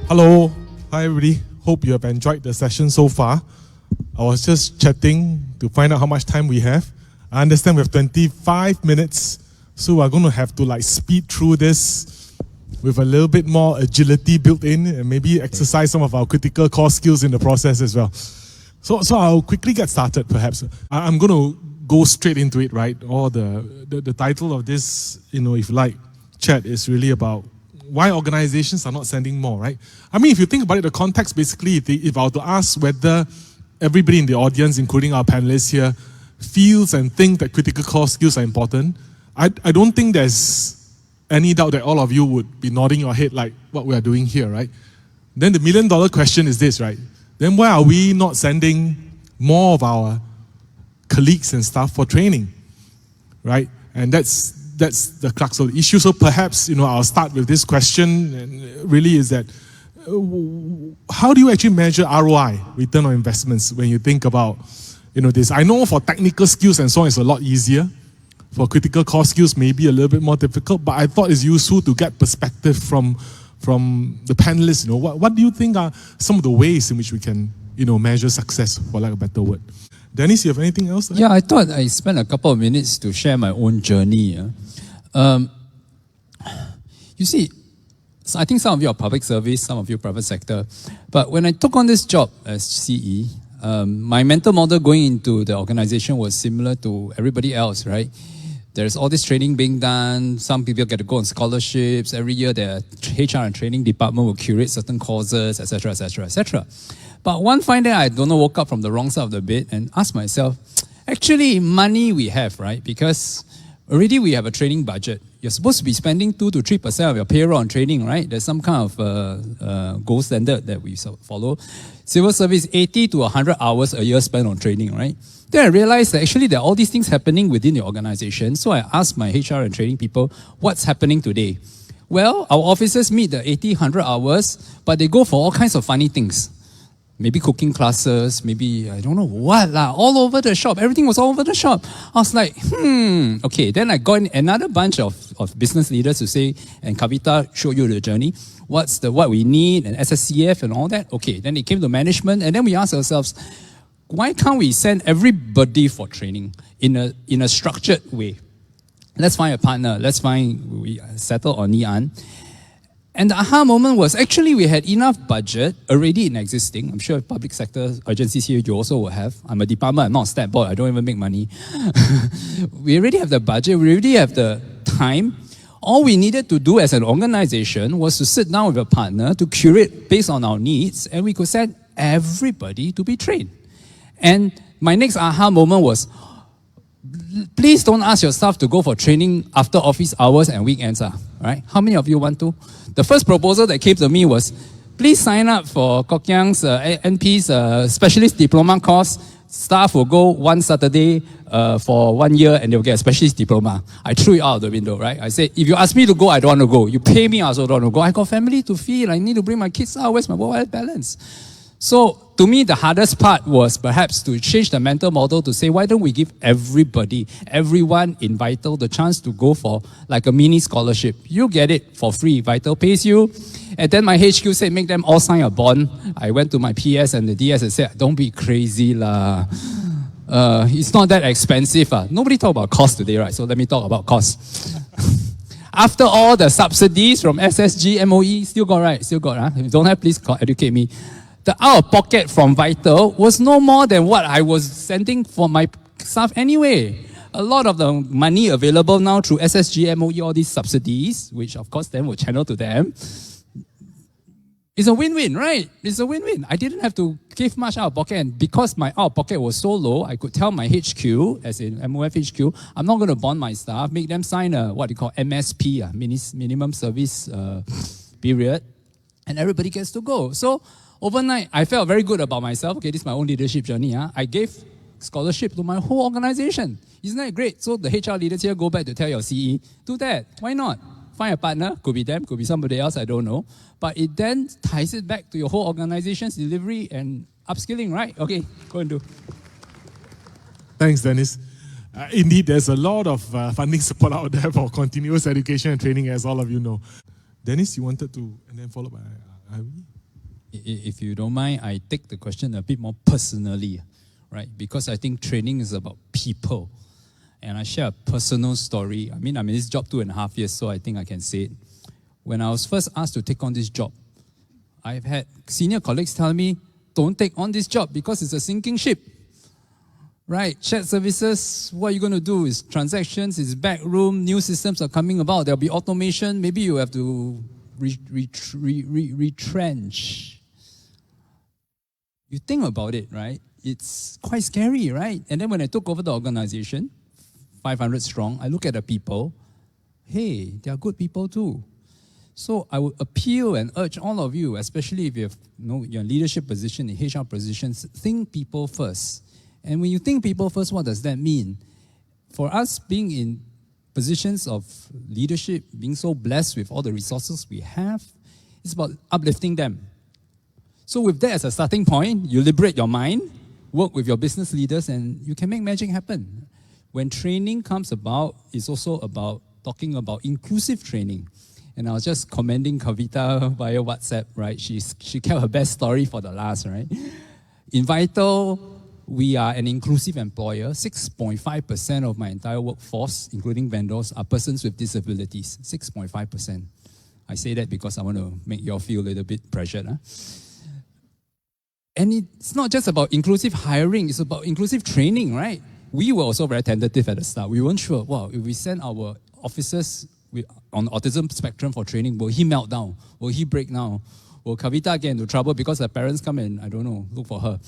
Hello, hi everybody. Hope you have enjoyed the session so far. I was just chatting to find out how much time we have. I understand we have 25 minutes, so we're going to have to speed through this with a little bit more agility built in and maybe exercise some of our critical core skills in the process as well. So I'll quickly get started perhaps. I'm going to go straight into it, right? Or the title of this, if you like, chat is really about why organizations are not sending more, right? I mean, if you think about it, the context basically, if I were to ask whether everybody in the audience, including our panelists here, feels and think that critical core skills are important, I don't think there's any doubt that all of you would be nodding your head like what we are doing here, right? Then the million-dollar question is this, right? Then why are we not sending more of our colleagues and staff for training, right? And that's the crux of the issue. So perhaps, I'll start with this question, and really is that, how do you actually measure ROI, return on investments, when you think about, this? I know for technical skills and so on, it's a lot easier. For critical core skills, maybe a little bit more difficult, but I thought it's useful to get perspective from the panelists. What do you think are some of the ways in which we can, measure success, for lack of a better word? Dennis, you have anything else? Yeah, I thought I spent a couple of minutes to share my own journey. You see, I think some of you are public service, some of you private sector. But when I took on this job as CE, my mental model going into the organization was similar to everybody else, right? There's all this training being done. Some people get to go on scholarships. Every year, the HR and training department will curate certain courses, etc., etc., etc. But one fine day, I woke up from the wrong side of the bed and asked myself, actually, money we have, right? Because already we have a training budget. You're supposed to be spending 2 to 3% of your payroll on training, right? There's some kind of gold standard that we follow. Civil service, 80 to 100 hours a year spent on training, right? Then I realized that actually there are all these things happening within the organization. So I asked my HR and training people, what's happening today? Well, our officers meet the 80, 100 hours, but they go for all kinds of funny things. Maybe cooking classes, maybe, I don't know what, all over the shop. Everything was all over the shop. I was like, okay. Then I got another bunch of business leaders to say, and Kavita showed you the journey. What we need, and SSCF and all that. Okay, then it came to management, and then we asked ourselves, why can't we send everybody for training in a structured way? Let's find a partner. We settle on Ngee. And the aha moment was actually we had enough budget already in existing. I'm sure public sector agencies here you also will have. I'm a department, I'm not a stat board, I don't even make money. We already have the budget, we already have the time. All we needed to do as an organization was to sit down with a partner to curate based on our needs, and we could send everybody to be trained. And my next aha moment was, please don't ask your staff to go for training after office hours and weekends. Right? How many of you want to? The first proposal that came to me was, please sign up for Kok Yang's NP's specialist diploma course. Staff will go one Saturday for 1 year and they'll get a specialist diploma. I threw it out of the window, right? I said, if you ask me to go, I don't want to go. You pay me, I also don't want to go. I got family to feed. I need to bring my kids out. Where's my work-life balance? So, to me, the hardest part was perhaps to change the mental model to say, why don't we give everyone in Vital the chance to go for like a mini scholarship? You get it for free. Vital pays you. And then my HQ said, make them all sign a bond. I went to my PS and the DS and said, don't be crazy lah. It's not that expensive. Nobody talk about cost today, right? So let me talk about cost. After all the subsidies from SSG, MOE, still got, right? Still got, If you don't have, please educate me. The out-of-pocket from Vital was no more than what I was sending for my staff anyway. A lot of the money available now through SSG, MOE, all these subsidies, which of course then will channel to them, it's a win-win, right? It's a win-win. I didn't have to give much out-of-pocket, and because my out-of-pocket was so low, I could tell my HQ, as in MOF HQ, I'm not going to bond my staff, make them sign a, what you call MSP, minimum service period, and everybody gets to go. So, overnight, I felt very good about myself. Okay, this is my own leadership journey. I gave scholarship to my whole organization. Isn't that great? So the HR leaders here go back to tell your CE, do that. Why not? Find a partner. Could be them, could be somebody else, I don't know. But it then ties it back to your whole organization's delivery and upskilling, right? Okay, go and do. Thanks, Dennis. Indeed, there's a lot of funding support out there for continuous education and training, as all of you know. Dennis, you wanted to, and then followed by Ivy? if you don't mind, I take the question a bit more personally, right? Because I think training is about people. And I share a personal story. I mean, I'm in this job 2.5 years, so I think I can say it. When I was first asked to take on this job, I've had senior colleagues tell me, don't take on this job because it's a sinking ship. Right, shared services, what you're going to do is transactions, it's back room, new systems are coming about, there'll be automation, maybe you have to retrench. You think about it, right? It's quite scary, right? And then when I took over the organization, 500 strong, I look at the people, hey, they are good people too. So I would appeal and urge all of you, especially if you have your leadership position, in HR positions, think people first. And when you think people first, what does that mean? For us being in positions of leadership, being so blessed with all the resources we have, it's about uplifting them. So with that as a starting point, you liberate your mind, work with your business leaders, and you can make magic happen. When training comes about, it's also about talking about inclusive training. And I was just commending Kavita via WhatsApp, right? She kept her best story for the last, right? In Vital, we are an inclusive employer. 6.5% of my entire workforce, including vendors, are persons with disabilities. 6.5%. I say that because I want to make you all feel a little bit pressured. Huh? And it's not just about inclusive hiring, it's about inclusive training, right? We were also very tentative at the start. We weren't sure, wow, if we send our officers on autism spectrum for training, will he melt down? Will he break down? Will Kavita get into trouble because her parents come and, I don't know, look for her?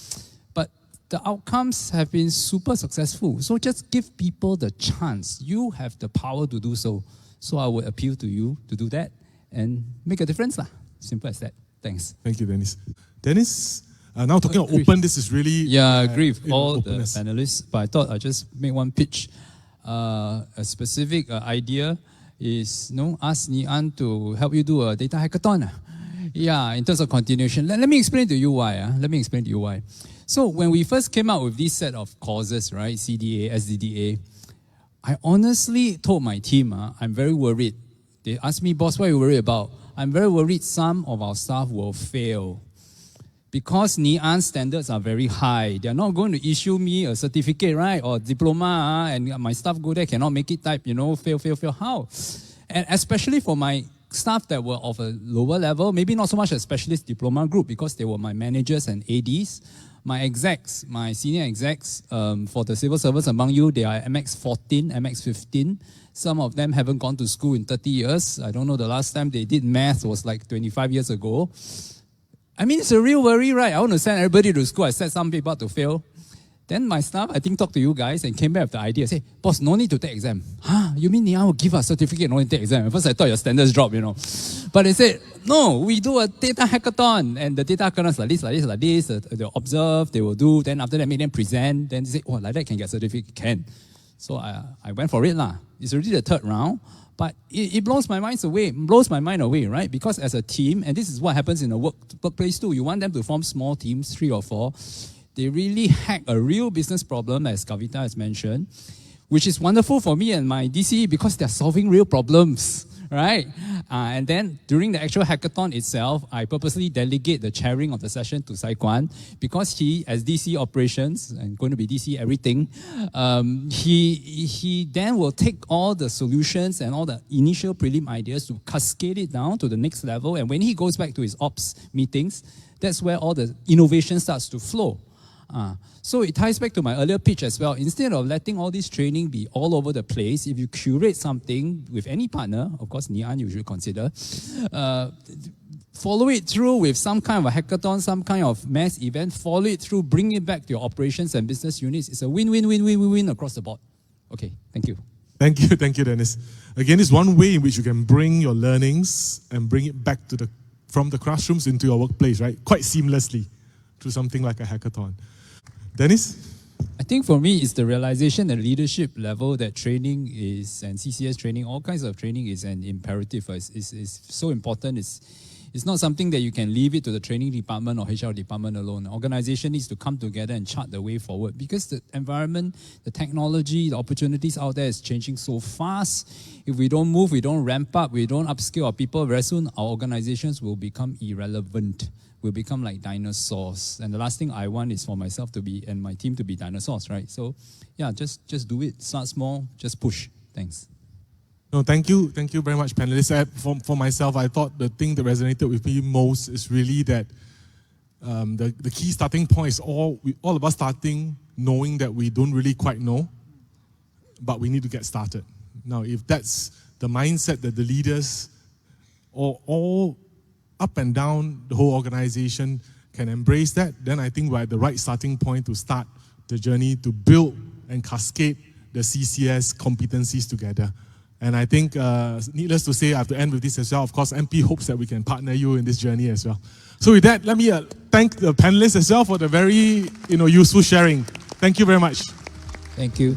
But the outcomes have been super successful. So just give people the chance. You have the power to do so. So I would appeal to you to do that and make a difference. Simple as that. Thanks. Thank you, Dennis. Dennis, now talking about open, this is really... Yeah, I agree with all openness. the panelists, but I thought I'd just make one pitch. A specific idea is, ask Ngee to help you do a data hackathon. Yeah, in terms of continuation. Let me explain to you why. So when we first came out with this set of courses, right, CDA, SDDA, I honestly told my team, I'm very worried. They asked me, boss, what are you worried about? I'm very worried some of our staff will fail. Because Ngee standards are very high. They're not going to issue me a certificate, right, or diploma, and my staff go there, cannot make it type, fail. How? And especially for my staff that were of a lower level, maybe not so much a specialist diploma group because they were my managers and ADs. My execs, my senior execs for the civil service among you, they are MX14, MX15. Some of them haven't gone to school in 30 years. I don't know, the last time they did math was like 25 years ago. I mean, it's a real worry, right? I want to send everybody to school. I set some people to fail. Then my staff, I think, talked to you guys and came back with the idea. Say, boss, no need to take exam. You mean Ngee will give us a certificate, no need to take exam? At first I thought your standards drop, But they said, no, we do a data hackathon. And the data hackathon is like this. They'll observe, they will do. Then after that, make them present. Then they say, oh, like that can get certificate? Can. So I went for it. It's already the third round. But it blows my mind away, right? Because as a team, and this is what happens in a workplace too, you want them to form small teams, 3 or 4. They really hack a real business problem, as Kavita has mentioned, which is wonderful for me and my DCE because they're solving real problems, right? And then during the actual hackathon itself, I purposely delegate the chairing of the session to Sai Kwan because he, as DC operations, and going to be DC everything, he then will take all the solutions and all the initial prelim ideas to cascade it down to the next level. And when he goes back to his ops meetings, that's where all the innovation starts to flow. So it ties back to my earlier pitch as well. Instead of letting all this training be all over the place, if you curate something with any partner, of course, Ngee you should consider, follow it through with some kind of a hackathon, some kind of mass event, follow it through, bring it back to your operations and business units. It's a win-win-win-win-win-win across the board. Okay, thank you. Thank you, Dennis. Again, it's one way in which you can bring your learnings and bring it back from the classrooms into your workplace, right? Quite seamlessly through something like a hackathon. Dennis? I think for me, it's the realization at leadership level that training is, and CCS training, all kinds of training is an imperative. It's so important. It's not something that you can leave it to the training department or HR department alone. The organization needs to come together and chart the way forward because the environment, the technology, the opportunities out there is changing so fast. If we don't move, we don't ramp up, we don't upskill our people, very soon our organizations will become irrelevant. We'll become like dinosaurs. And the last thing I want is for myself to be and my team to be dinosaurs, right? So yeah, just do it. Start small, just push. Thanks. No, thank you very much, panelists. For myself, I thought the thing that resonated with me most is really that the key starting point is all of us starting knowing that we don't really quite know, but we need to get started. Now, if that's the mindset that the leaders all up and down the whole organization can embrace that, then I think we're at the right starting point to start the journey to build and cascade the CCS competencies together. And I think, needless to say, I have to end with this as well. Of course, MP hopes that we can partner you in this journey as well. So with that, let me thank the panelists as well for the very useful sharing. Thank you very much. Thank you.